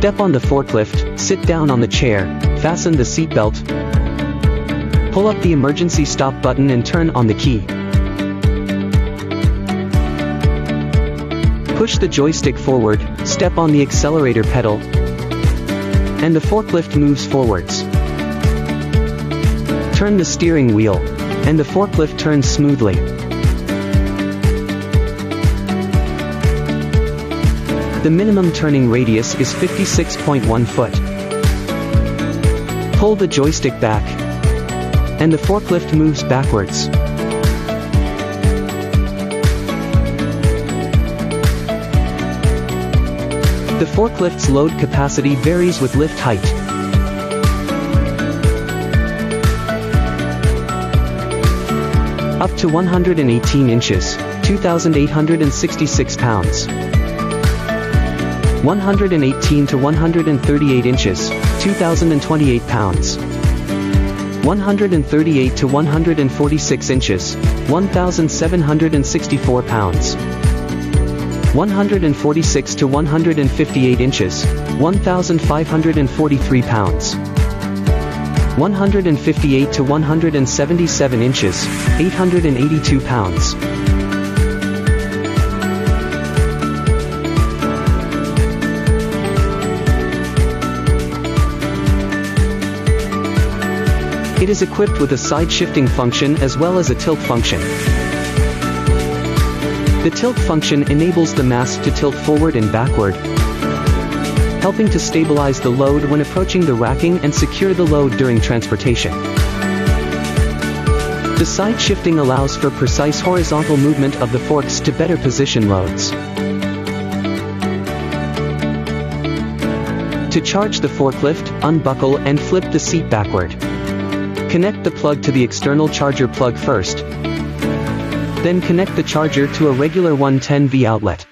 Step on the forklift, sit down on the chair, fasten the seatbelt, pull up the emergency stop button and turn on the key. Push the joystick forward, step on the accelerator pedal, and the forklift moves forwards. Turn the steering wheel, and the forklift turns smoothly. The minimum turning radius is 56.1 foot. Pull the joystick back, and the forklift moves backwards. The forklift's load capacity varies with lift height. Up to 118 inches, 2,866 pounds. 118 to 138 inches, 2,028 pounds. 138 to 146 inches, 1,764 pounds. 146 to 158 inches, 1,543 pounds. 158 to 177 inches, 882 pounds. It is equipped with a side shifting function as well as a tilt function. The tilt function enables the mast to tilt forward and backward, helping to stabilize the load when approaching the racking and secure the load during transportation. The side shifting allows for precise horizontal movement of the forks to better position loads. To charge the forklift, unbuckle and flip the seat backward. Connect the plug to the external charger plug first. Then connect the charger to a regular 110V outlet.